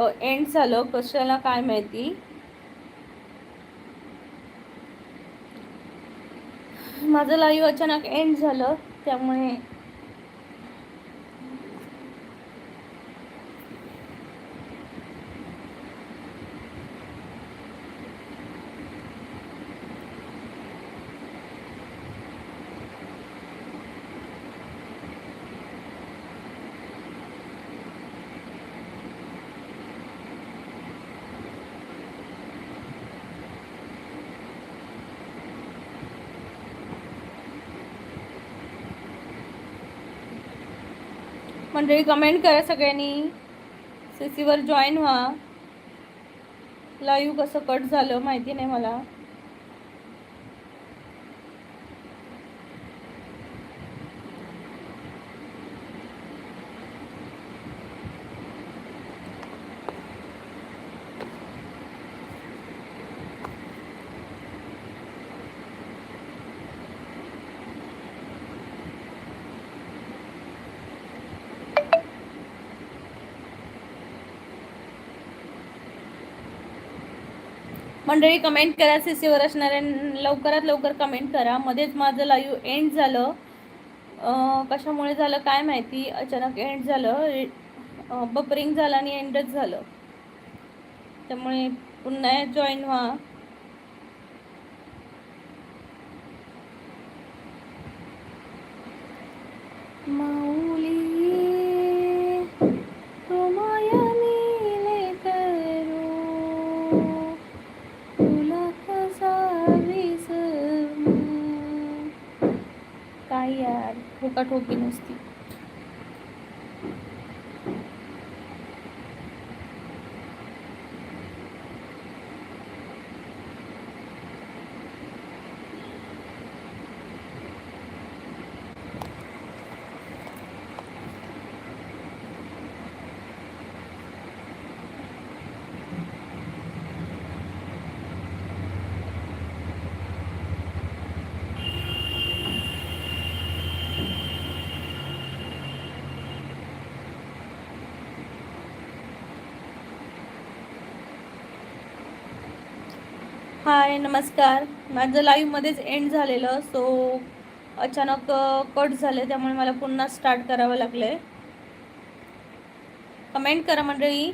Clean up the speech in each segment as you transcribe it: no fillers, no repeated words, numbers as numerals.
End झालं कशाला काय माहिती. माझं लाईव्ह अचानक एंड झालं त्यामुळे मंडळी कमेंट करा सगळ्यांनी. सीसीवर जॉईन व्हा. लाईव्ह कसं कट झालं माहिती नाही मला. मंडळी कमेंट करा. सीसीवर असणाऱ्या लवकरात लवकर कमेंट करा. मध्येच माझं लाईव्ह एंड झालं. कशामुळे झालं काय माहिती. अचानक एंड झालं. बफरिंग झालं आणि एंडच झालं. त्यामुळे पुन्हा जॉईन व्हा. माऊली काय यार ठोकाठोकी नुसती. हाय नमस्कार. माझं लाईव्हमध्येच एंड झालेलं सो अचानक कट झाले त्यामुळे मला पुन्हा स्टार्ट करावं लागलं. कमेंट करा मंडळी.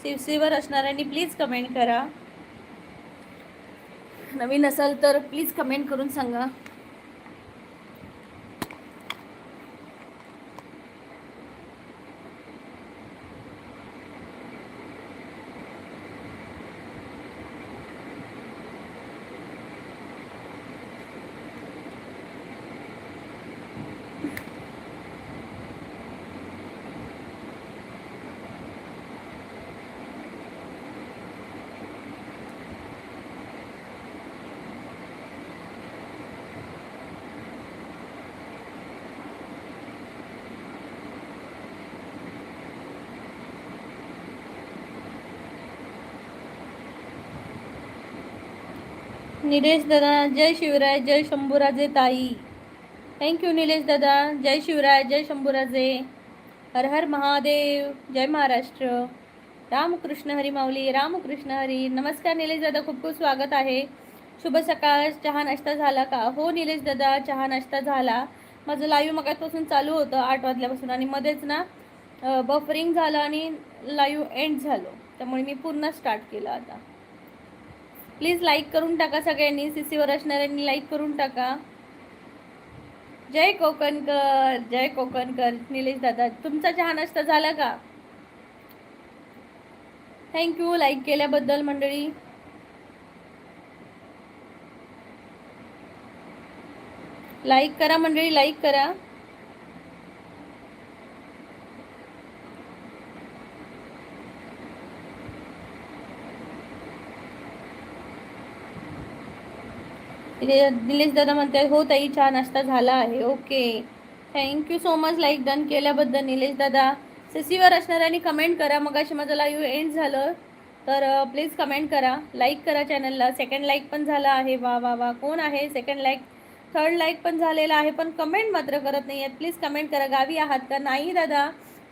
सीसीवर असणाऱ्यांनी प्लीज कमेंट करा. नवीन असाल तर प्लीज कमेंट करून सांगा. निलेश दादा जय शिवराय. जय शंभूराजे ताई. थँक्यू निलेश दादा. जय शिवराय. जय शंभूराजे. हर हर महादेव. जय महाराष्ट्र. रामकृष्ण हरी माऊली. रामकृष्ण हरी. नमस्कार निलेश दादा. खूप खूप स्वागत आहे. शुभ सकाळ. चहा नाश्ता झाला का. हो निलेश दादा चहा नाश्ता झाला. माझं लाईव्ह मगापासून चालू होतं 8 वाजल्यापासून आणि मध्येच ना बफरिंग झालं आणि लाईव्ह एंड झालं त्यामुळे मी पुन्हा स्टार्ट केलं. आता प्लीज लाईक करून टाका सगळ्यांनी. सीसीवर असणाऱ्यांनी लाईक करून टाका. जय कोकणकर. जय कोकणकर. निलेश दादा तुमचा चहा नाश्ता झाला का. थँक्यू लाईक केल्याबद्दल मंडळी. लाईक करा मंडळी. लाईक करा. निलेश दादा म्हणते हो ताई चहा नाश्ता झाला आहे. Okay thank you so much like done केल्याबद्दल निलेश दादा. सीसीवर असणाऱ्यांनी कमेंट करा. मग अशी माझं लाईव्ह एंड झालं तर प्लीज कमेंट करा. लाईक करा चॅनलला. सेकंड लाईक पण झाला आहे. वा वा वा. कोण आहे सेकंड लाईक. थर्ड लाईक पण झालेला आहे पण कमेंट मात्र करत नाही आहेत. प्लीज कमेंट करा. गावी आहात का. नाही दादा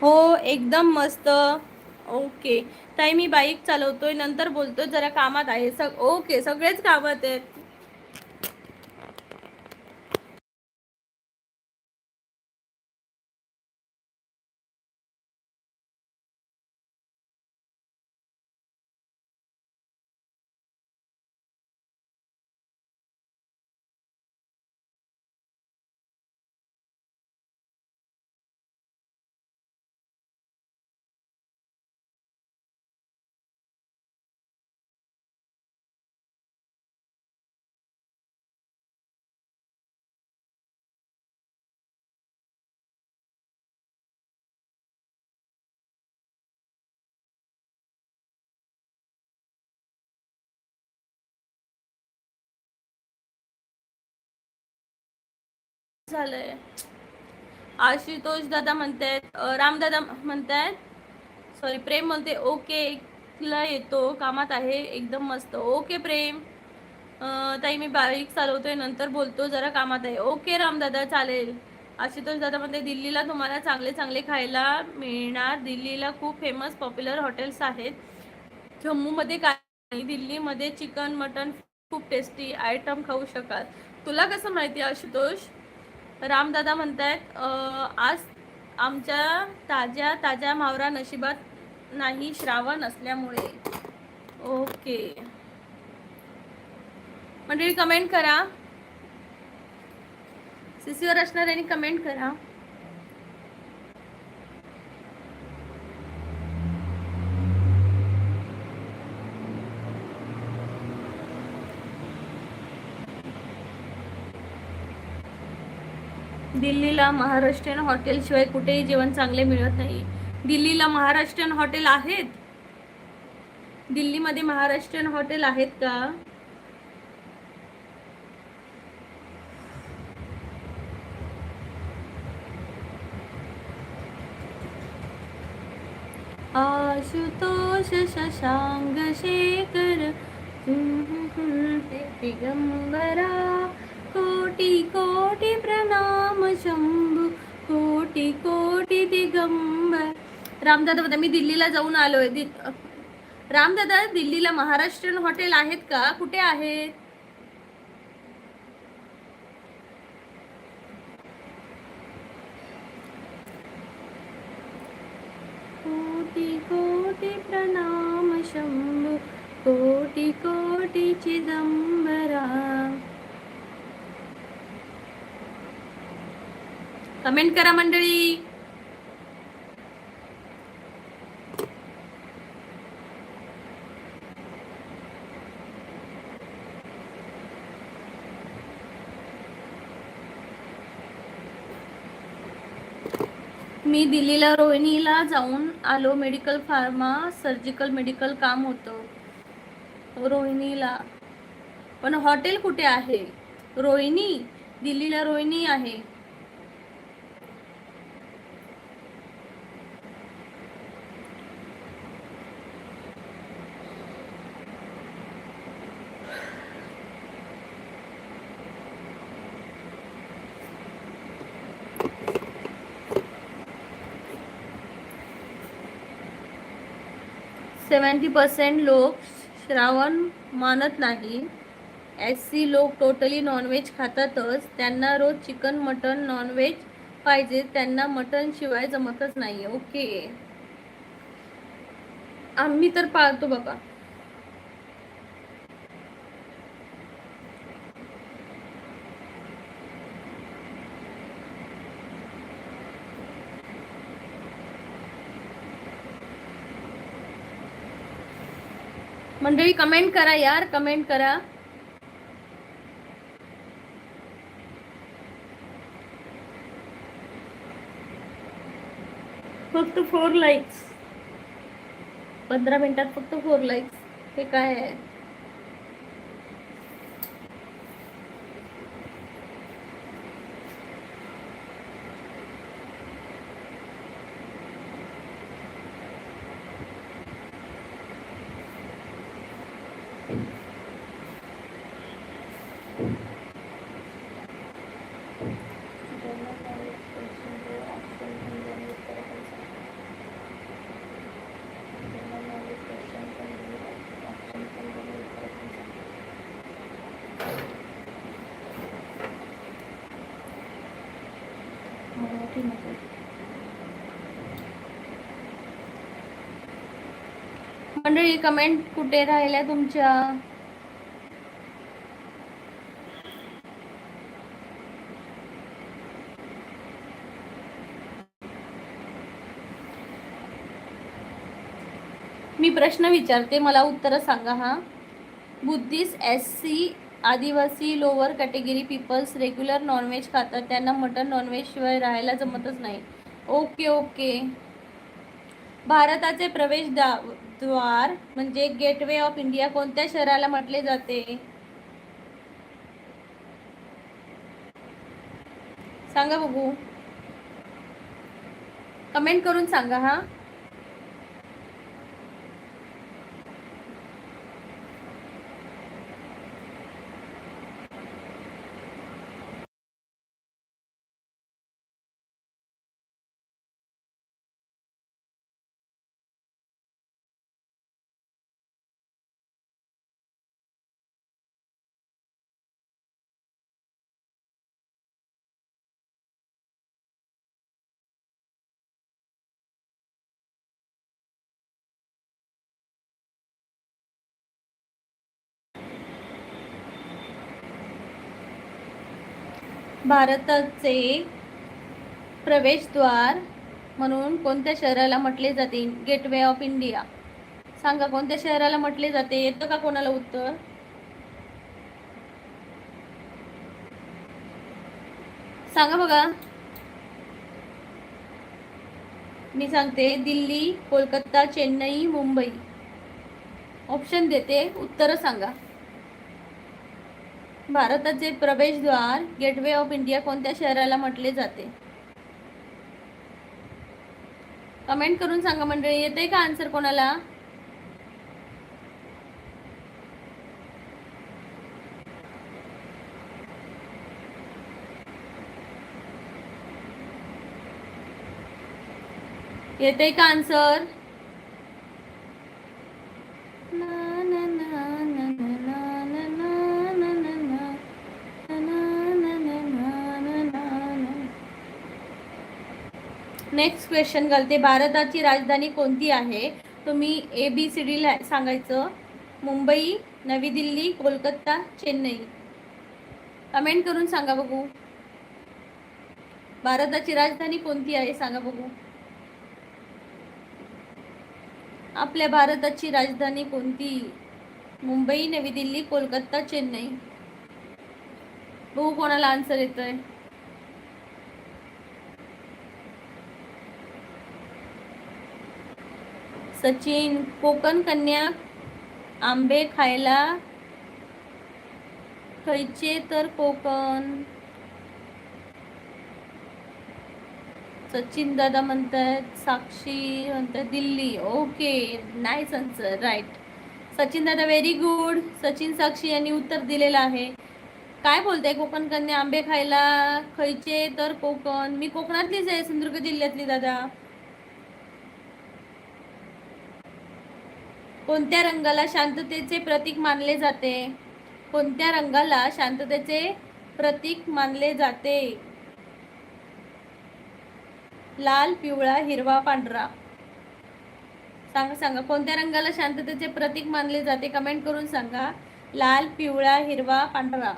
हो एकदम मस्त. ओके ताई मी बाईक चालवतोय, नंतर बोलतोय, जरा कामात आहे. ओके सगळेच कामात आहेत. झालंय. आशुतोष दादा म्हणतायत, राम दादा म्हणतायत, सॉरी प्रेम म्हणते ओके ला येतो, कामात आहे, एकदम मस्त. ओके प्रेम. ताई मी बाईक चालवतोय, नंतर बोलतो, जरा कामात आहे. ओके रामदादा चालेल. आशुतोष दादा म्हणते दिल्लीला तुम्हाला चांगले चांगले खायला मिळणार. दिल्लीला खूप फेमस पॉप्युलर हॉटेल्स आहेत. जम्मूमध्ये काय नाही, दिल्लीमध्ये चिकन मटन खूप टेस्टी आयटम खाऊ शकाल. तुला कसं माहिती आशुतोष? रामदादा म्हणतायत आज आमच्या ताज्या ताज्या मावरा नशिबात नाही श्रावण असल्यामुळे. ओके मंडळी कमेंट करा, सीसीवर असणाऱ्यांनी कमेंट करा. दिल्लीला महाराष्ट्रीयन हॉटेल शिवाय कुठेही जेवण चांगले मिळत नाही. दिल्लीला महाराष्ट्रीयन हॉटेल आहेत? दिल्लीमध्ये महाराष्ट्रीयन हॉटेल आहेत का? आशुतोष शशांक शेखर दिगंबरा, कोटी कोटी प्रणाम शंभू, कोटी कोटी दिगंबर. रामदादा बघा मी दिल्लीला जाऊन आलोय. रामदादा दिल्लीला महाराष्ट्रीयन हॉटेल आहेत का? कुठे आहेत? कोटी कोटी प्रणाम शंभू, कोटी कोटी चिदंबरा. कमेंट करा मंडळी. मी दिल्लीला रोहिणीला जाऊन आलो. मेडिकल फार्मा सर्जिकल मेडिकल काम होतं रोहिणीला. पण हॉटेल कुठे आहे? रोहिणी, दिल्लीला रोहिणी आहे. %70 लोक श्रावण मानत नाही. SC लोक टोटली नॉनव्हेज खातातच. त्यांना रोज चिकन मटन नॉनव्हेज पाहिजे. त्यांना मटन शिवाय जमतच नाही. ओके आम्ही तर पाळतो बाबा. मंडळी कमेंट करा यार, कमेंट करा. फक्त 4 लाईक्स. 15 मिनिटात फक्त 4 लाईक्स. हे काय आहे? मंडळी कमेंट कुठे राहिल्या तुमच्या? मी प्रश्न विचारते, मला उत्तर सांगा. हा, बुद्धिस्ट, SC, आदिवासी, lower category peoples regular nonveg खातात, त्यांना मटन नॉनव्हेज शिवाय राहायला जमतच नाही. Okay okay. भारताचे प्रवेशद्वार म्हणजे गेटवे ऑफ इंडिया कोणत्या शहराला म्हटले जाते? सांगा बघू, कमेंट करून सांगा. हा, भारताचे प्रवेशद्वार म्हणून कोणत्या शहराला म्हटले जाते? Gateway of India. सांगा कोणत्या शहराला म्हटले जाते? येतं का कोणाला उत्तर? सांगा बघा. मी सांगते, दिल्ली, कोलकाता, चेन्नई, मुंबई. ऑप्शन देते, उत्तर सांगा. भारताचे प्रवेशद्वार गेटवे ऑफ इंडिया कोणत्या शहराला म्हटले जाते? कमेंट करून सांगा मंडळी. येते का आन्सर कोणाला? येते का आन्सर? नेक्स्ट क्वेश्चन घालते. भारताची राजधानी कोणती आहे? तुम्ही ABCD सांगायचं. मुंबई, नवी दिल्ली, कोलकाता, चेन्नई. कमेंट करून सांगा बघू. भारताची राजधानी कोणती आहे सांगा बघू. आपल्या भारताची राजधानी कोणती? मुंबई, नवी दिल्ली, कोलकाता, चेन्नई. बघू कोणाला आन्सर येतोय. सचिन, कोकण कन्या आंबे खायला खयचे तर कोकण. सचिन दादा म्हणतात, साक्षी म्हणतात Delhi. Okay, nice answer, right. Sachin दादा व्हेरी गुड. सचिन, साक्षी यांनी उत्तर दिलेलं आहे. काय बोलताय? कोकण कन्या आंबे खायला खयचे तर कोकण. मी कोकणातलीच आहे, सिंधुदुर्ग जिल्ह्यातली दादा. कोणत्या रंगाला शांततेचे प्रतीक मानले जाते? कोणत्या रंगाला शांततेचे प्रतीक मानले जाते? लाल, पिवळा, हिरवा, पांढरा. सांगा सांगा, कोणत्या रंगाला शांततेचे प्रतीक मानले जाते? कमेंट करून सांगा. लाल, पिवळा, हिरवा, पांढरा.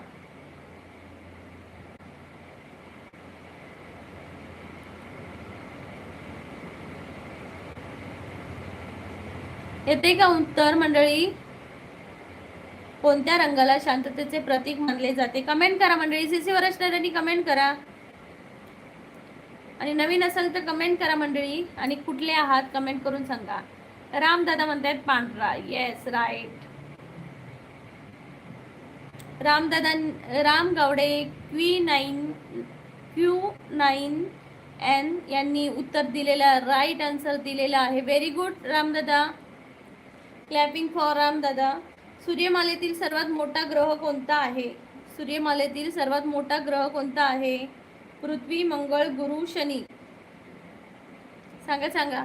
येते का उत्तर मंडळी? कोणत्या रंगाला शांततेचे प्रतीक मानले जाते? कमेंट करा मंडळी. CC वर असणाऱ्यांनी कमेंट करा. आणि नवीन असेल तर कमेंट करा मंडळी. आणि कुठले आहात कमेंट करून सांगा. राम दादा म्हणतात पांढरा. Yes, right. Ramdada, Ram Gawade Q9N यांनी उत्तर दिलेला, राईट आन्सर दिलेला आहे. Very good Ramdada. Clapping for Ramdada. सूर्यमालेतील सर्वात मोठा ग्रह कोणता आहे? सूर्यमालेतील सर्वात मोठा ग्रह कोणता आहे? पृथ्वी, मंगळ, गुरु, शनी. सांगा सांगा.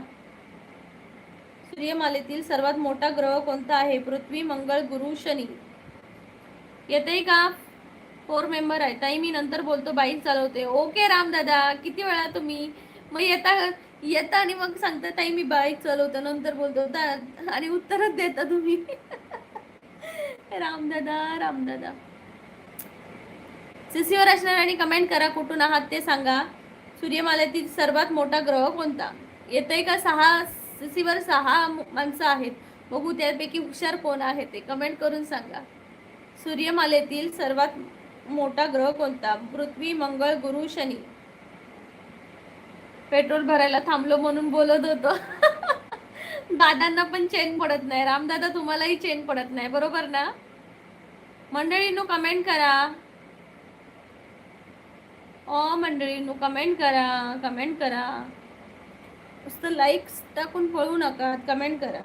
सूर्यमालेतील सर्वात मोठा ग्रह कोणता आहे? पृथ्वी, मंगळ, गुरु, शनी. येते का? 4 मेंबर आहे ताई. मी नंतर बोलतो, बाईक चालवते. ओके रामदादा, किती वेळा तुम्ही मग येता आणि मग सांगता ताई मी बाईक चालवतो, नंतर बोलतो आणि उत्तरच देता तुम्ही. रामदादा रामदादा. सीसीवर असणार आणि कमेंट करा कुठून आहात ते सांगा. सूर्यमालेतील सर्वात मोठा ग्रह कोणता? येतंय का? 6 सीसीवर 6 माणसं आहेत. बघू त्यापैकी हुशार कोण आहे ते कमेंट करून सांगा. सूर्यमालेतील सर्वात मोठा ग्रह कोणता? पृथ्वी, मंगळ, गुरु, शनी. पेट्रोल भरायला थांबलो म्हणून बोलत होतो. दादांना पण चेन पडत नाही. रामदादा तुम्हालाही चेन पडत नाही, बरोबर ना? मंडळींनो कमेंट करा. मंडळींनो कमेंट करा, कमेंट करा. नुसतं लाईक्स टाकून पळू नका, कमेंट करा.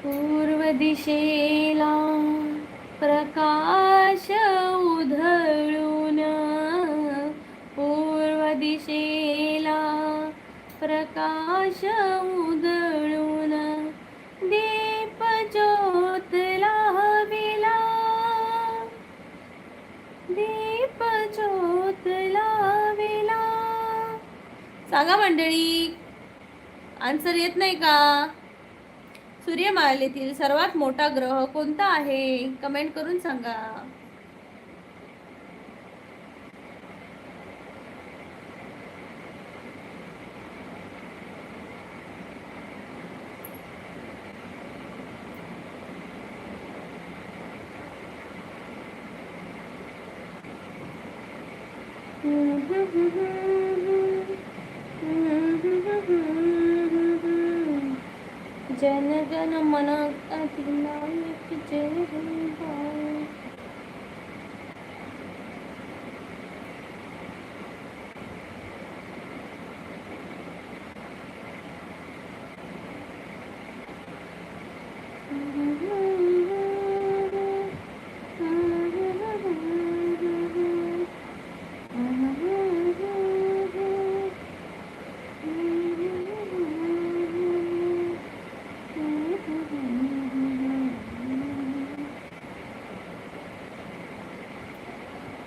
पूर्व दिशेला प्रकाश उधळून, पूर्व दिशेला प्रकाश उधळून, दीप ज्योत लाविला, दीप ज्योत लाविला. सांगा मंडळी, आन्सर येत नाही का? सूर्यमालेतील सर्वात मोठा ग्रह कोणता आहे? कमेंट करून सांगा. जन गण मन अधिनायक जय हे.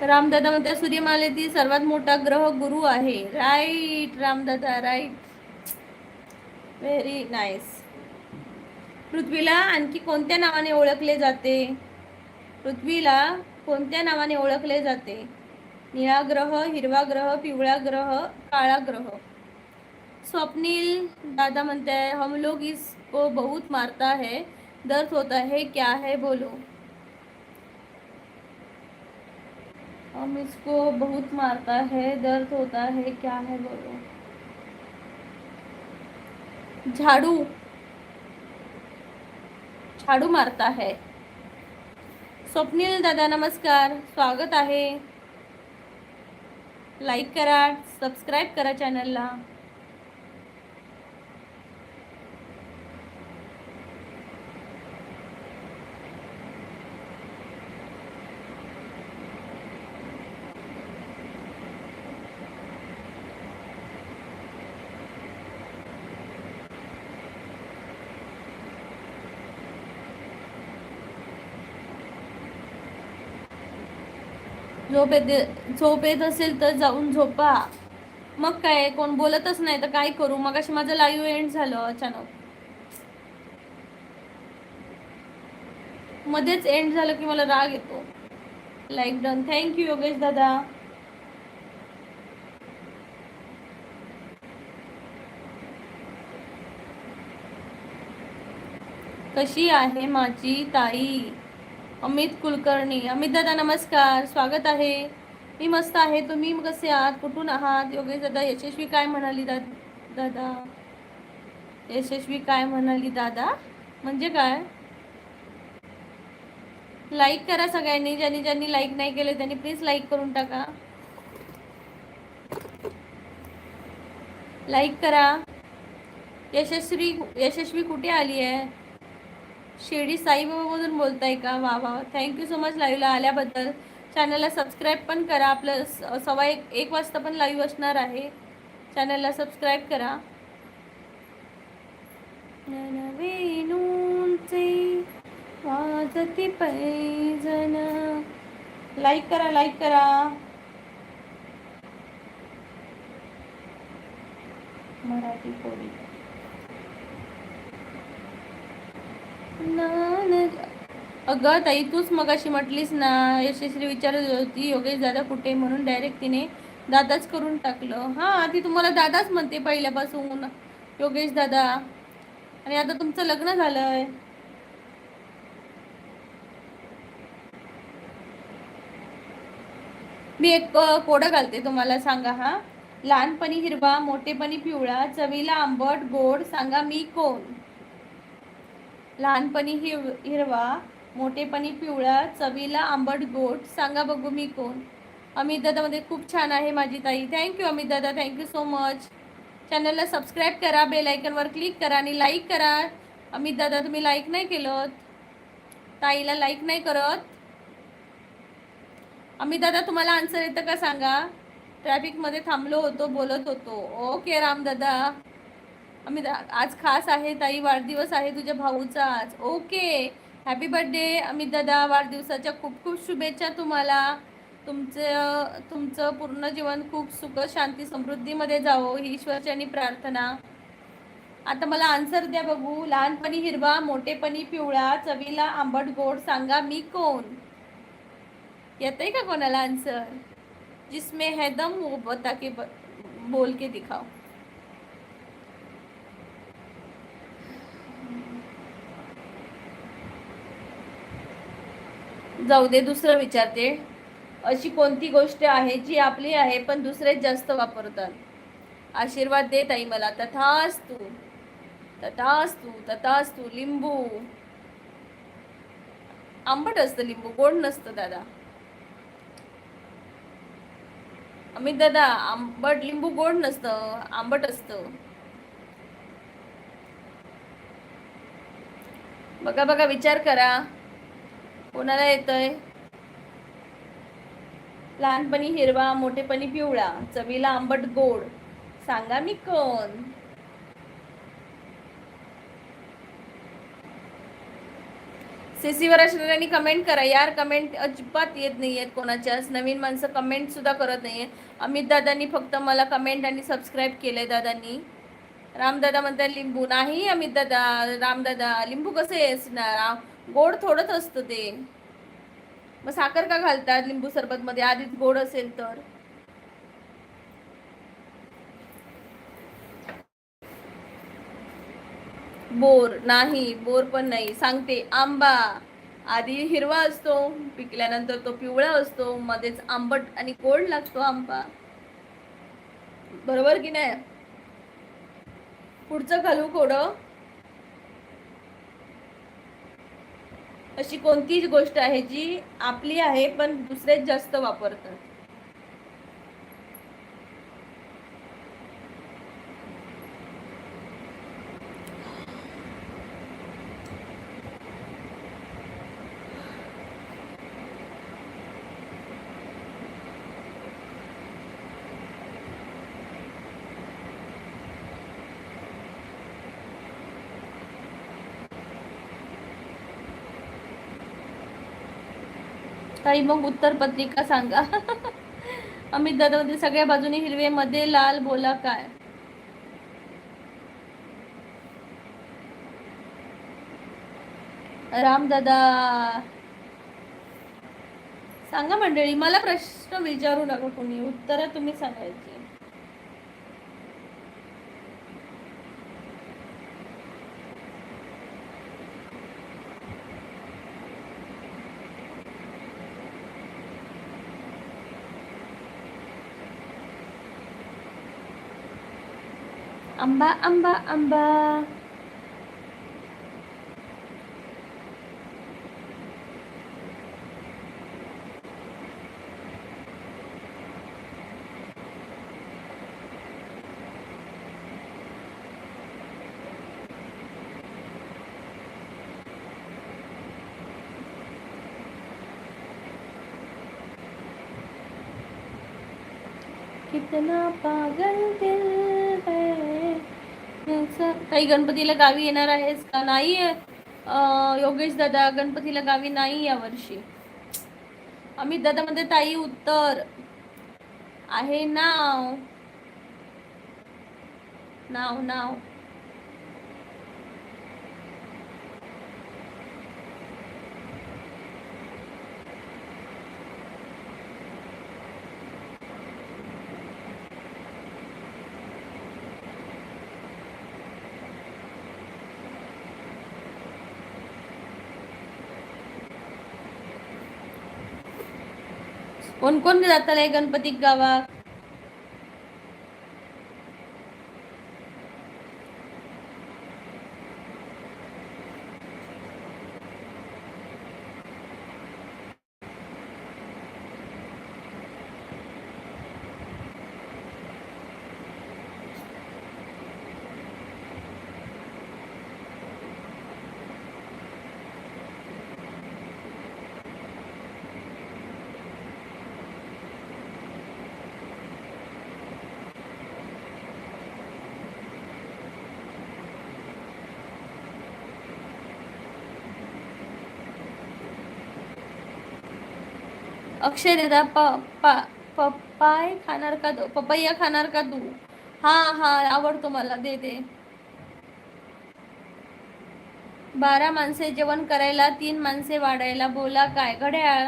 रामदादा म्हणते सूर्यमालेतील सर्वात मोठा ग्रह गुरु आहे. Right Ramdada, right, very nice. पृथ्वीला आणखी कोणत्या नावाने ओळखले जाते? पृथ्वीला कोणत्या नावाने ओळखले जाते? निळा ग्रह, हिरवा ग्रह, पिवळा ग्रह, काळा ग्रह. स्वप्नील दादा म्हणते हैं हम लोग इसको बहुत मारता है, दर्द होता है, क्या है बोलो. हम इसको बहुत मारता है, दर्द होता है, क्या है बोलो. झाड़ू, झाड़ू मारता है. स्वप्नील दादा नमस्कार, स्वागत आहे. लाईक करा, सबस्क्राईब करा चॅनलला. झोप येत असेल तर जाऊन झोपा. मग काय, कोण बोलतच नाही तर काय करू. मग अशी माझं लाईव्ह एंड झालं अचानक, मध्येच एंड झालं की मला राग येतो. लाईक डन, थँक्यू योगेश दादा. कशी आहे माझी ताई? अमित कुलकर्णी. अमित दादा नमस्कार, स्वागत आहे. मी मस्त आहे, तुम्ही कसे आहात, कुठून आहात? योगेश दादा यशस्वी काय म्हणाली दादा? यशस्वी काय म्हणाली दादा म्हणजे काय? लाईक करा सगळ्यांनी, ज्यांनी ज्यांनी लाईक नाही केले त्यांनी प्लीज लाईक करून टाका. लाईक करा. यशस्वी कुठे आली आहे? शिर्डी साईबाबामधून बोलताय का? वा वा, थँक्यू सो मच लाईव्हला आल्याबद्दल. चॅनलला सबस्क्राईब पण करा. आपलं 1:15 वाजता पण लाईव्ह असणार आहे. चॅनलला सबस्क्राईब करा. वाजती पैजण. लाईक करा, लाईक करा. मराठी कोळी अगं ताई, तूच मगाशी म्हटलीस ना, यशस्वी विचारत होती योगेश दादा कुठे, म्हणून डायरेक्ट तिने दादाच करून टाकलं. हा, ती तुम्हाला दादाच म्हणते पहिल्यापासून, योगेश दादा. आणि आता तुमचं लग्न झालंय. मी एक कोडं घालते तुम्हाला, सांगा. हा, लहानपणी हिरवा, मोठेपणी पिवळा, चवीला आंबट गोड, सांगा मी कोण. लहानपणी हिरवा, मोठेपणी पिवळा, चवीला आंबट गोड, सांगा बघू मी कोण. अमित दादामध्ये खूप छान आहे माझी ताई. थँक्यू अमित दादा, थँक्यू सो मच. चॅनलला सबस्क्राईब करा, बेल आयकनवर क्लिक करा आणि लाईक करा. अमित दादा, तुम्ही लाईक नाही केलं, ताईला लाईक नाही करत. अमित दादा, तुम्हाला आन्सर येतं का सांगा. ट्रॅफिकमध्ये थांबलो होतो, बोलत होतो. ओके राम दादा. अमित, आज खास आहे ताई, वाढदिवस आहे तुझ्या भाऊचा आज. ओके, हॅपी बर्थडे अमित दादा, वाढदिवसाच्या खूप खूप शुभेच्छा तुम्हाला. तुमचं पूर्ण जीवन खूप सुख शांती समृद्धीमध्ये जावो ही ईश्वरचरणी प्रार्थना. आता मला आन्सर द्या बघू. लहानपणी हिरवा, मोठेपणी पिवळा, चवीला आंबट गोड, सांगा मी कोण. येतंय का कोणाला आन्सर. जिसमें है दम वो बता के बोल के दिखाओ. जाऊ दे, दुसरं विचारते. अशी कोणती गोष्ट आहे जी आपली आहे पण दुसरे जास्त वापरतात. आशीर्वाद दे ताई मला. तथास्तु, तथास्तु, तथास्तु. लिंबू. आंबट असतं लिंबू, गोड नसतं दादा. अमित दादा, आंबट लिंबू गोड नसतं, आंबट असतं. बघा बघा, विचार करा, कोणाला येतंय. लहानपणी हिरवा, मोठेपणी पिवळा, चवीला आंबट गोड, सांगा मी कोण. सीसीवर असणाऱ्यांनी कमेंट करा यार. कमेंट अजिबात येत नाही आहेत कोणाच्याच. नवीन माणसं कमेंट सुद्धा करत नाही आहे. अमित दादांनी फक्त मला कमेंट आणि सबस्क्राईब केलंय दादांनी. रामदादा म्हणतात लिंबू. नाही अमित दादा, रामदादा, लिंबू कसं असणार, गोड थोडंच असतं ते. मग साखर का घालतात लिंबू सरबत मध्ये, आधीच गोड असेल तर. बोर नाही, बोर पण नाही. सांगते, आंबा आधी हिरवा असतो, पिकल्यानंतर तो पिवळा असतो, मध्येच आंबट आणि गोड लागतो आंबा. बरोबर की नाही. पुढचं घालू कोडं. अशी कोणतीच गोष्ट आहे जी आपली आहे पण दुसरेच जास्त वापरतात. काही मग उत्तर पत्रिका सांगा. अमित दादा मध्ये सगळ्या बाजूने हिरवे, मध्ये लाल, बोला काय. राम दादा सांगा मंडळी. मला प्रश्न विचारू नका कोणी, उत्तर तुम्ही सांगायची. आंबा आंबा आंबा. कितना पागल दिल है. काही गणपतीला गावी येणार आहेस का. नाही योगेश दादा गणपतीला गावी नाही यावर्षी. अमित दादा मध्ये ताई उत्तर आहे नाव नाव नाव. कोण कोण जाताय गणपती गावात? अक्षय दादा पपाय खाणार का तू? पपैया खाणार का तू? हा हा आवडतो मला, दे दे. 12 माणसे जेवण करायला, 3 माणसे वाढायला, बोला काय घड्याळ.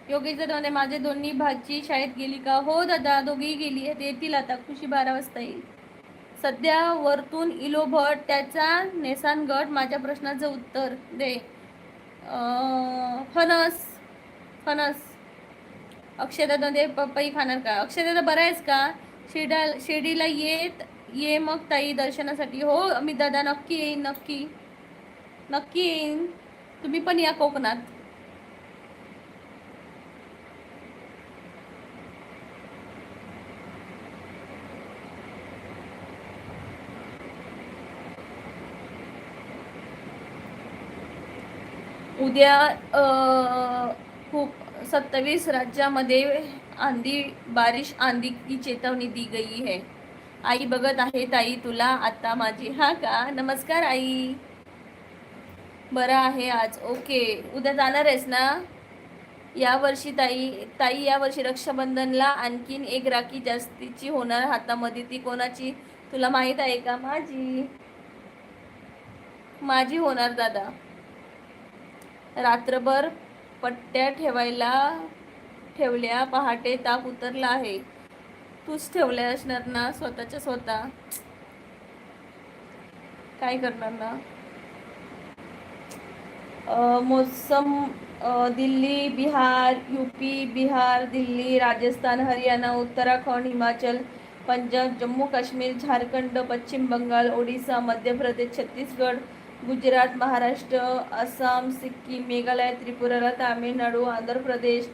योगेश दादा माझे दोन्ही भाची शाळेत गेली का? हो दादा दोघेही गेली आहेत, येतील आता. खुशी 12 वाजता येईल. सध्या वरतून इलो भट त्याचा नेसान गट. माझ्या प्रश्नाचं उत्तर दे. फणस फणस. अक्षयदादा दे पपई खाणार का? अक्षयदादा बरा आहेस का? शिर्डीला ये मग ताई दर्शनासाठी. हो अमित दादा नक्की येईन, नक्की नक्की येईन. तुम्ही पण या कोकणात. उद्या खूप 27 राज्यामध्ये आंधी बारिश आंधी की चेतावनी दी गई है. आई बघत आहे ताई तुला आता माझी. हा का? नमस्कार आई. बरं आहे आज. ओके उद्या जाणार आहेस ना? यावर्षी ताई यावर्षी रक्षाबंधनला आणखीन एक राखी जास्तीची होणार हातामध्ये. ती कोणाची तुला माहित आहे का? माझी होणार दादा. रात्रभर पट्ट्या ठेवल्या, पहाटे ताप उतरला आहे. तूच ठेवल्या असणार ना स्वतःच्या स्वतः. काय करणार ना. मोसम दिल्ली, बिहार, यूपी, बिहार, दिल्ली, राजस्थान, हरियाणा, उत्तराखंड, हिमाचल, पंजाब, जम्मू काश्मीर, झारखंड, पश्चिम बंगाल, ओडिसा, मध्य प्रदेश, छत्तीसगड, गुजरात, महाराष्ट्र, आसाम, सिक्कीम, मेघालय, त्रिपुरा, तामिळनाडू, आंध्र प्रदेश,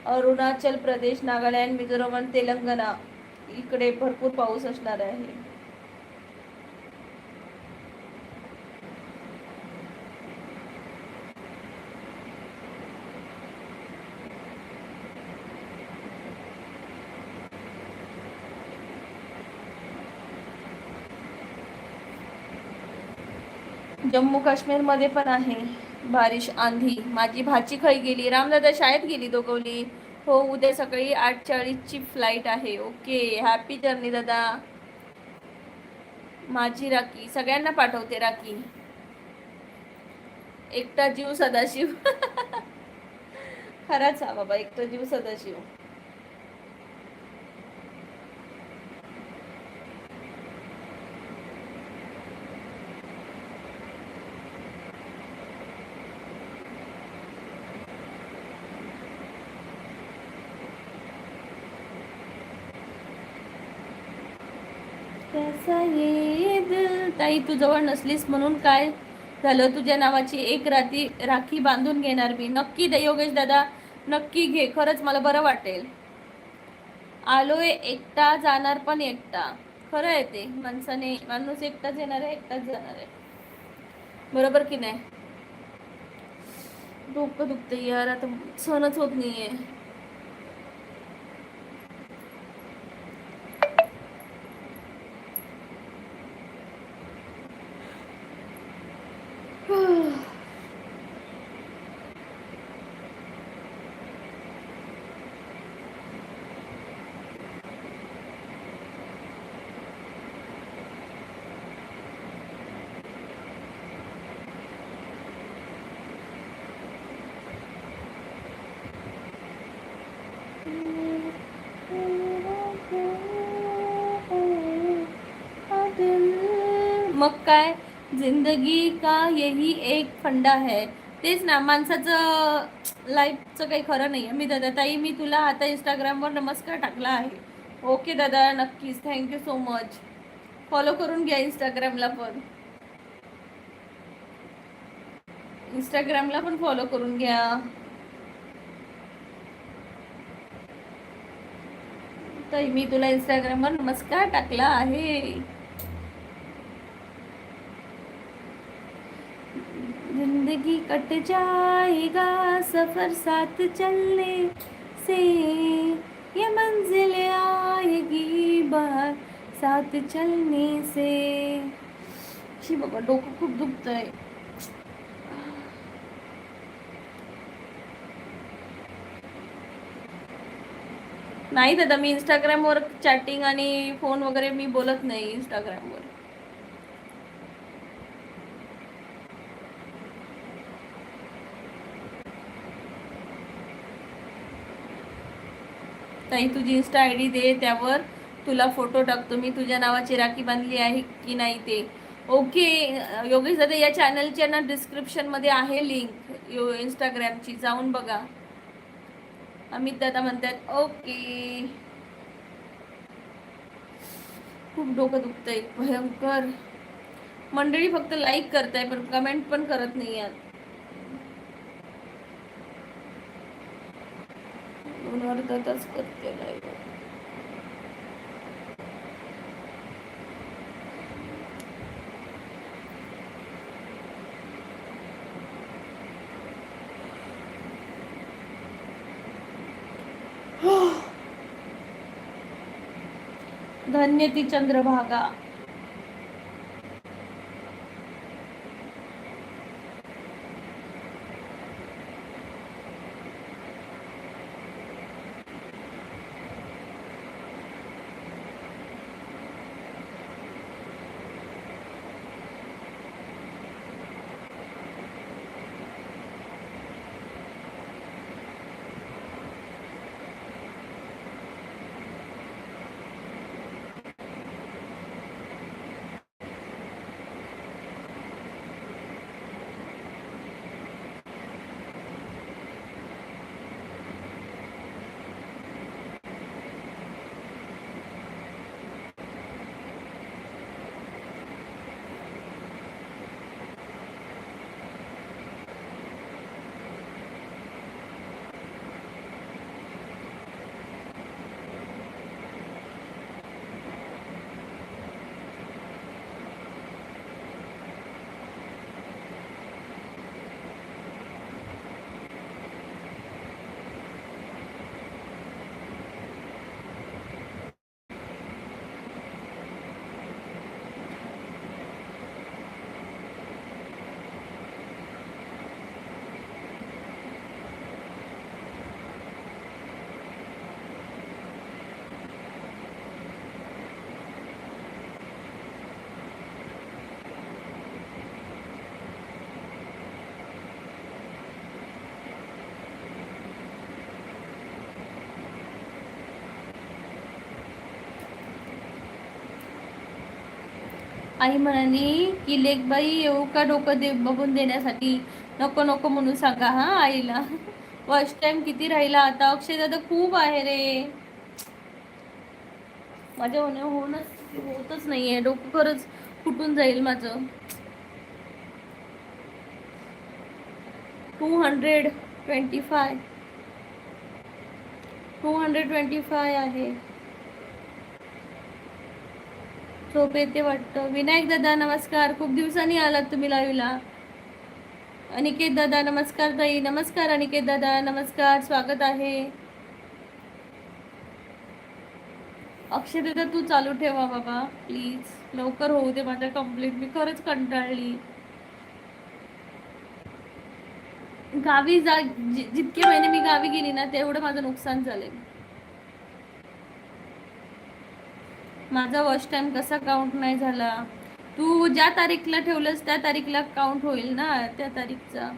अरुणाचल प्रदेश, नागालँड, मिझोराम आणि तेलंगणा इकडे भरपूर पाऊस असणार आहे. जम्मू काश्मीर मध्ये पण आहे बारिश आंधी. माझी भाची खाई गेली. रामदादा शाळेत गेली दोघवली. हो उद्या सकाळी 8:40 फ्लाईट आहे. ओके हॅपी जर्नी दादा. माझी राखी सगळ्यांना पाठवते राखी. एकटा जीव सदाशिव. खराच हा बाबा, एकटा जीव सदाशिव. ताई तू जवळ नसलीस म्हणून काय झालं? तुझ्या नावाची एक राखी बांधून घेणार मी. नक्की दे योगेश दादा, नक्की घे. खरंच मला बरं वाटेल. आलोय एकटा जाणार पण एकटा. खरं आहे ते. माणूस एकटाच येणार आहे, एकटाच जाणार आहे. बरोबर की नाही? डोकं दुखते यार, आता सहनच होत नाहीये. मग काय, जिंदगी का यही एक फंडा है. तेच ना, माणसाचं लाईफचं काही खरं नाही आहे. मी दादा ताई, मी तुला आता इंस्टाग्रामवर नमस्कार टाकला आहे. ओके दादा, नक्कीच, थँक्यू सो मच. फॉलो करून घ्या इंस्टाग्रामला पण. इंस्टाग्रामला पण फॉलो करून घ्या. ताई, मी तुला इंस्टाग्रामवर नमस्कार टाकला आहे. जिंदगी कट जाएगा सफर साथ चलने से, ये मंजिल आएगी बार साथ चलने से. शी बाबा, डोकं खूप दुखतंय. नाही दादा, मी इंस्टाग्रामवर चॅटिंग आणि फोन वगैरे मी बोलत नाही इंस्टाग्रामवर. ताई, तुझी इंस्टा आय डी दे, त्यावर तुला फोटो टाकतो. मी तुझ्या नावाची राखी बांधली आहे की नाही ते. ओके योगेश दादा, या चॅनलच्या ना डिस्क्रिप्शनमध्ये आहे लिंक इंस्टाग्रामची, जाऊन बघा. अमित दादा म्हणतात ओके. खूप डोकं दुखतंय भयंकर. मंडळी फक्त लाईक करताय पण कमेंट पण करत नाही आहेत. अर्धा तास करते लाईव्ह. धन्य ती चंद्रभागा. आई म्हणाली की लेकबाई येऊ का डोकं बघून देण्यासाठी. नको नको म्हणून सांगा हा आईला. फर्स्ट टाइम किती राहिला आता. अक्षय दादा खूप आहे रे. माझ्या होतच नाहीये. डोकं खरंच फुटून जाईल माझं. 225 आहे. झोप येते वाटतं. विनायक दादा नमस्कार, खूप दिवसांनी आलात तुम्ही लाईव्हला. अनिकेत दादा नमस्कार. ताई नमस्कार. अनिकेत दादा नमस्कार, स्वागत आहे. अक्षय दादा तू चालू ठेवा बाबा प्लीज, लवकर होऊ दे माझं कंप्लीट. मी खरंच कंटाळली. गावी जितके महिने मी गावी गेली ना तेवढं माझं नुकसान झालंय. माझा वॉच टाइम कसा काउंट नाही झाला. तू ज्या तारीखला ठेवलंस त्या तारीखला काउंट होईल ना, त्या तारीखचा.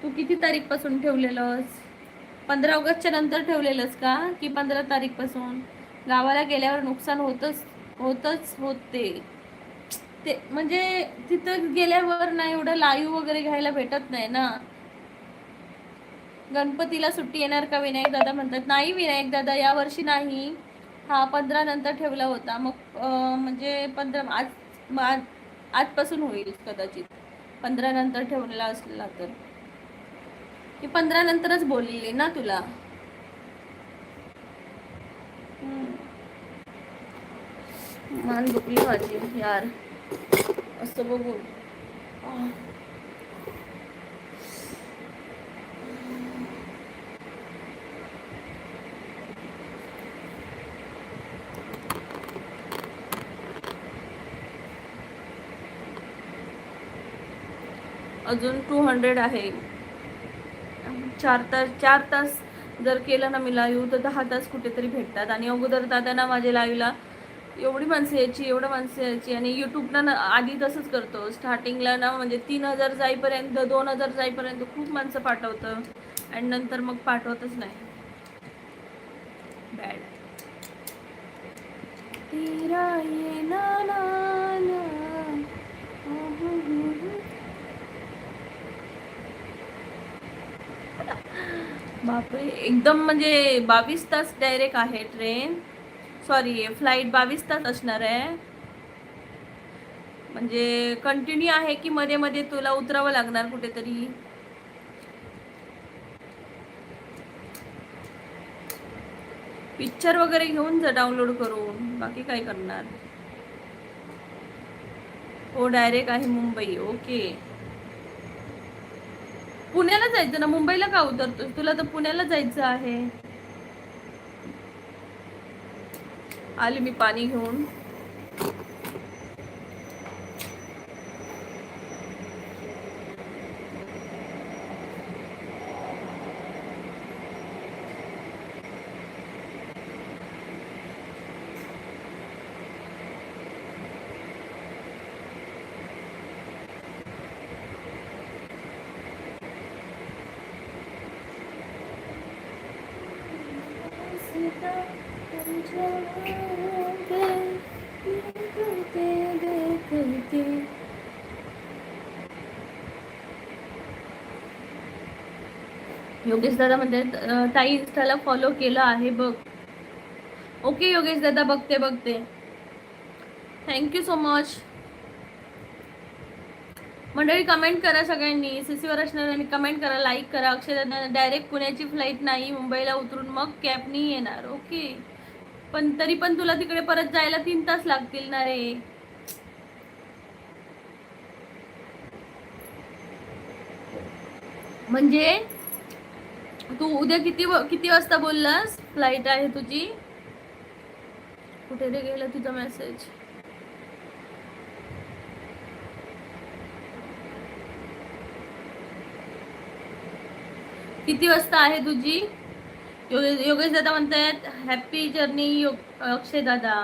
तू किती तारीख पासून ठेवलेलंस. 15 ऑगस्टच्या नंतर ठेवलेलंस का की 15 तारीख पासून? गावाला गेल्यावर नुकसान होतच होते ते, म्हणजे तिथं गेल्यावर ना एवढं लाईव्ह वगैरे घ्यायला भेटत नाही ना. गणपतीला सुट्टी येणार का विनायक दादा म्हणतात. नाही विनायक दादा, यावर्षी नाही. हा 15 नंतर ठेवला होता. मग म्हणजे 15 आजपासून होईल कदाचित. 15 नंतर ठेवलेला असला तर. की 15 नंतरच बोललेली ना तुला. मान दुखली माझी यार असं बघून. अजून 200 आहे. 4 तास जर केलं ना मी लाईव्ह तर 10 तास कुठेतरी भेटतात. आणि अगोदर दादा माझ्या लाईव्हला एवढी माणसं यायची आणि यूट्यूबला ना आधी तसंच करतो. स्टार्टिंगला ना म्हणजे 3000 जाईपर्यंत 2000 जाईपर्यंत खूप माणसं पाठवतं आणि नंतर मग पाठवतच नाही. बॅड. बापरे, एकदम म्हणजे 22 तास डायरेक्ट आहे ट्रेन. सॉरी, फ्लाईट 22 तास असणार आहे. म्हणजे कंटिन्यू आहे की मध्ये मध्ये तुला उतरावं लागणार कुठेतरी. पिक्चर वगैरे घेऊन जा डाउनलोड करून, बाकी काय करणार. हो डायरेक्ट आहे मुंबई. ओके, पुण्याला जायचं ना, मुंबईला का उतरतो तुला? तर पुण्याला जायचं आहे. आले मी पाणी घेऊन. योगेश दादा म्हणतात ताई इंस्टाला फॉलो केलं आहे बघ. ओके योगेश दादा, बघते. Thank you so much. मंडळी कमेंट करा सगळ्यांनी. सीसीवर असणाऱ्यांनी कमेंट करा, लाईक करा. अक्षय दादा डायरेक्ट पुण्याची फ्लाईट नाही, मुंबईला उतरून मग कॅबनी येणार. ओके, पण तरी पण तुला तिकडे परत जायला 3 तास लागतील ना रे. म्हणजे तू उद्या किती वाजता बोललास फ्लाईट आहे तुझी? कुठे रे गेला तुझा मेसेज? किती वाजता आहे तुझी? योगेश दादा म्हणतायत हॅपी जर्नी. अक्षय दादा,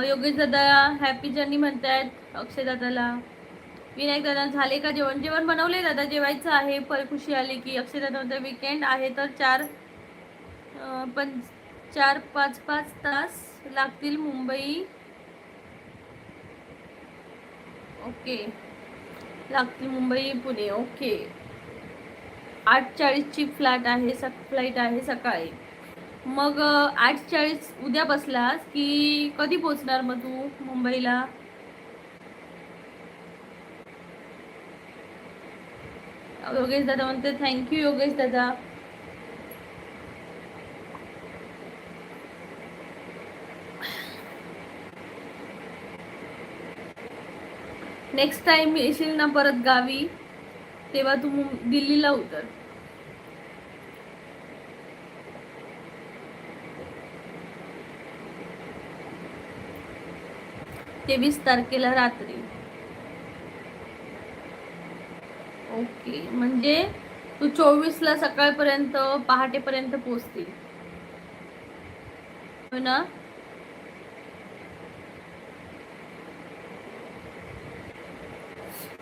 योगेश दादा हॅपी जर्नी म्हणतायत अक्षय दादाला. विनायक दादा झाले का जेवण बनवले दादा, जेवायचं आहे. खुशी आली की अक्षय दादा म्हणतात वीकेंड आहे तर 4-5 तास लागतील मुंबई. ओके, लागतील मुंबई पुणे. ओके, 8:40ची फ्लाईट आहे सकाळी. मग 8:40 उद्या बसलास की कधी पोचणार मग तू मुंबईला? योगेश दादा म्हणते थँक्यू योगेश दादा. नेक्स्ट टाइम येशील ना परत गावी, तेव्हा तू दिल्लीला उतर. ते 20 तारखेला रात्री. ओके, म्हणजे तू 24ला सकाळपर्यंत पहाटेपर्यंत पोचतील हो ना.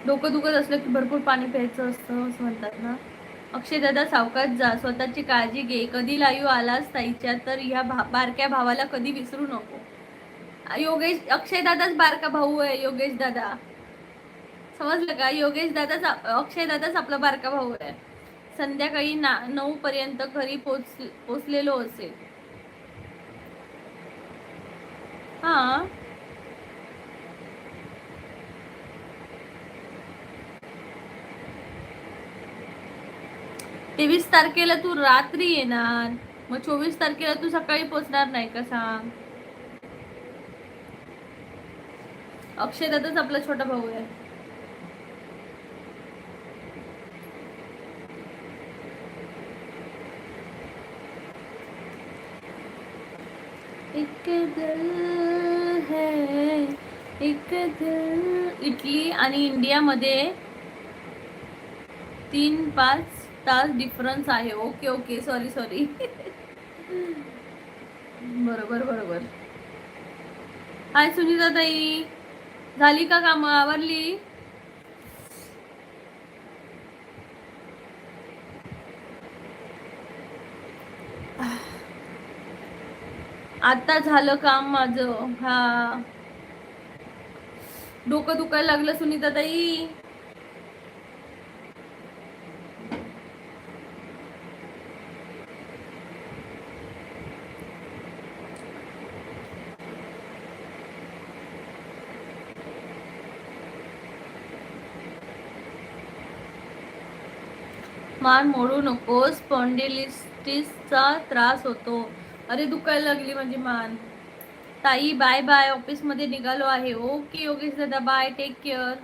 डोकं दुखत असलं की भरपूर पाणी प्यायचं असतं असं म्हणतात ना. अक्षय दादा सावकाश जा, स्वतःची काळजी घे. कधी लाईव्ह आलास ताईच्या तर ह्या बारक्या भावाला कधी विसरू नको. योगेश अक्षय दादाच बारका भाऊ आहे. योगेश दादा समजलं का? योगेश दादाच अक्षय दादाच आपला बारका भाऊ आहे. संध्याकाळी 9 पर्यंत घरी पोचलेलो असेल. हा 23 तारखेला तू रात्री येणार, मग 24 तारखेला तू सकाळी पोचणार नाही का सांग? अक्षय दादाच आपला छोटा भाऊ आहे. एक दिल है एक दिल. इटली आणि इंडियामध्ये 3-5 तास डिफरन्स आहे. ओके ओके, सॉरी बरोबर बरोबर. हाय सुनीता ताई, झाली का काम आवरली? आता झालं काम माझं. हा डोकं दुखायला लागलं सुनीता ताई. मान मोडू नकोस, स्पॉन्डिलिटिसचा त्रास होतो. अरे दुखायला लागली माझी मान. ताई बाय बाय, ऑफिस मध्ये निघालो आहे. ओके योगेश दादा, बाय, टेक केअर.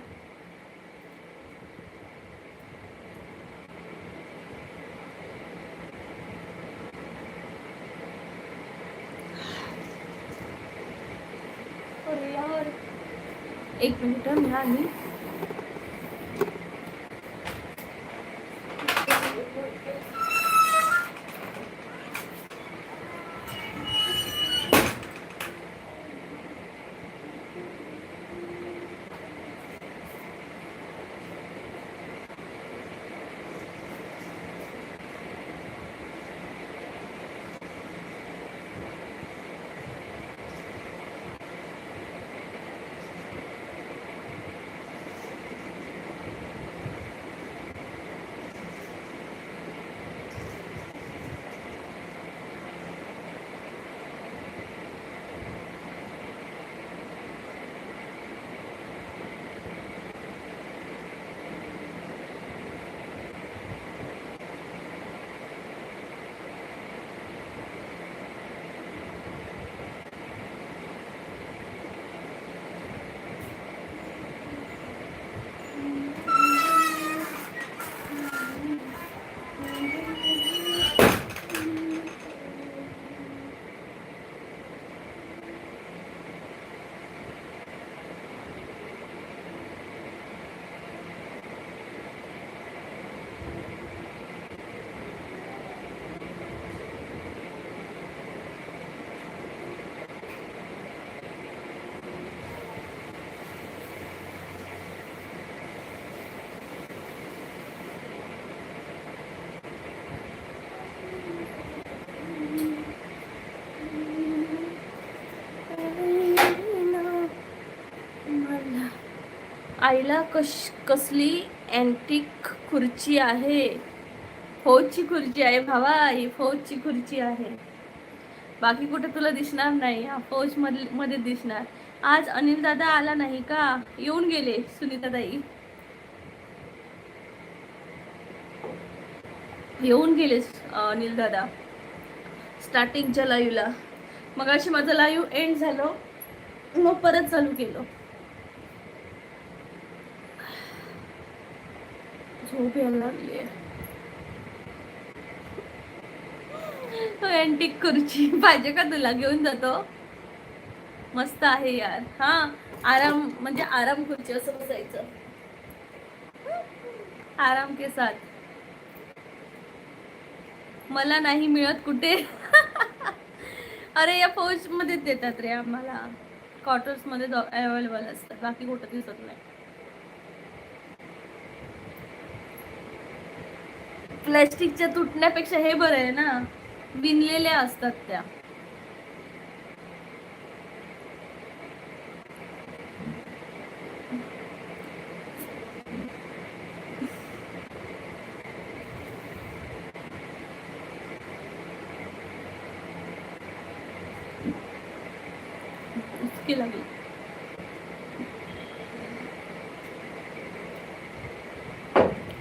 अरे यार, 1 मिनिट मी आली. आईला कसली अँटिक खुर्ची आहे? फौजची खुर्ची आहे भावा, ही फौजची खुर्ची आहे. बाकी कुठे तुला दिसणार नाही, हा फौज मध्ये दिसणार. आज अनिल दादा आला नाही का? येऊन गेले सुनीता ताई, येऊन गेले अनिल दादा स्टार्टिंगच्या लाईव्हला. मग अशी माझं लाईव्ह एंड झालं, मग परत चालू केलं. झोप यायला लागली. अँटिक खुर्ची पाहिजे का तुला? घेऊन जातो, मस्त आहे यार. हा आराम म्हणजे आराम खुर्ची, असं बसायचं आराम के साथ. मला नाही मिळत कुठे? अरे या फौज मध्ये देतात रे आम्हाला, क्वार्टर्स मध्ये अवेलेबल असतात, बाकी कुठं दिसत नाही. प्लॅस्टिकच्या तुटण्यापेक्षा हे बरं आहे ना, विणलेल्या असतात त्या. इतकी लागली.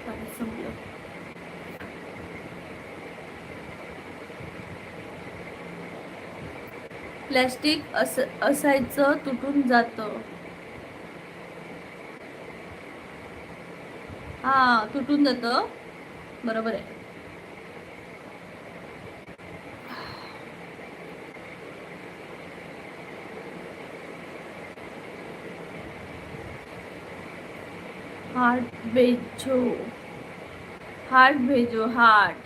पाणी संपलं. प्लॅस्टिक असायचं तुटून जातं. हा, तुटून जातं, बरोबर आहे. हार्ट भेजो, हार्ट भेजो, हार्ट.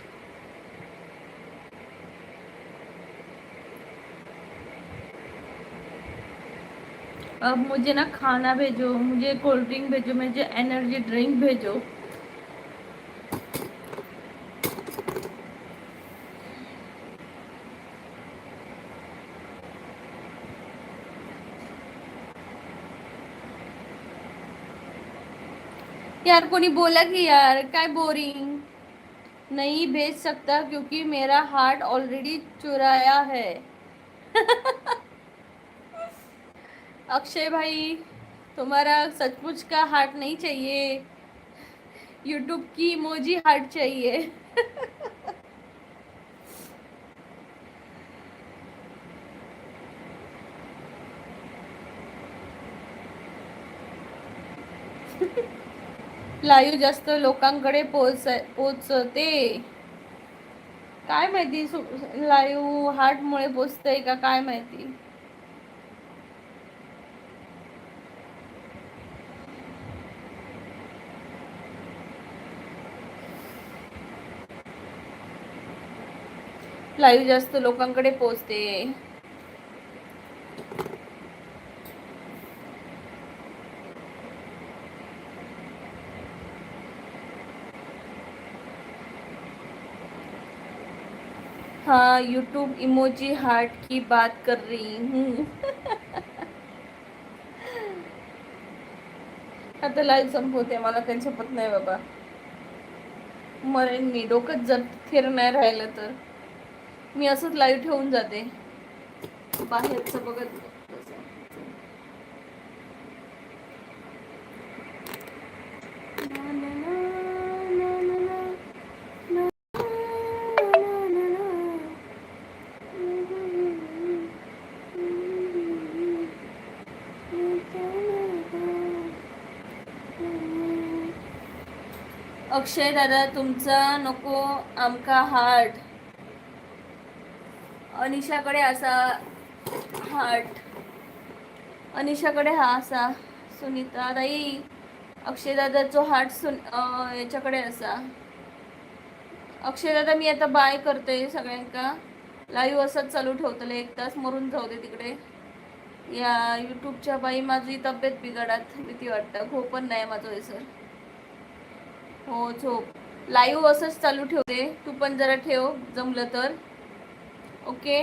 अब मुझे ना खाना भेजो, मुझे कोल्ड ड्रिंक भेजो, मुझे एनर्जी ड्रिंक भेजो. यार कोणी बोला की यार, काय बोरिंग. नहीं भेज सकता क्योंकि मेरा हार्ट ऑलरेडी चुराया है. अक्षय भाई, तुम्हारा सचमुच का हार्ट नहीं चाहिए, यूट्यूब की इमोजी हार्ट चाहिए. लाईव्ह जास्त लोकांकडे पोचते. काय माहिती, लाईव्ह हार्टमुळे पोचतंय का काय माहिती. लाईव्ह जास्त लोकांकडे पोचते. हाँ, यूट्यूब इमोजी हार्ट की बात कर रही हूँ. आता लाईव्ह संपवते, मला काही झोपत नाही बाबा. मरेन मी, डोकंच जर थिर नाही राहिलं तर मी असंच लाईव्ह ठेवून जाते, बाहेरचं बघत. अक्षय दादा, तुमचा नको आमका हार्ट. अनिशाकडे असा हार्ट, अनिशाकडे हा असा. सुनीता ताई, अक्षय दादाचा हार्ट याच्याकडे असा. अक्षय दादा, मी आता बाय करते सगळ्यांका. लाईव्ह असंच चालू ठेवतले, 1 तास मरून जाऊ दे तिकडे. या यूट्यूबच्या बाई, माझी तब्येत बिघडत भीती वाटतं. हो पण नाही माझं सर. हो, झोप. लाईव्ह असंच चालू ठेवते, तू पण जरा ठेव जमलं तर. ओके.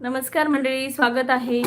नमस्कार मंडळी, स्वागत आहे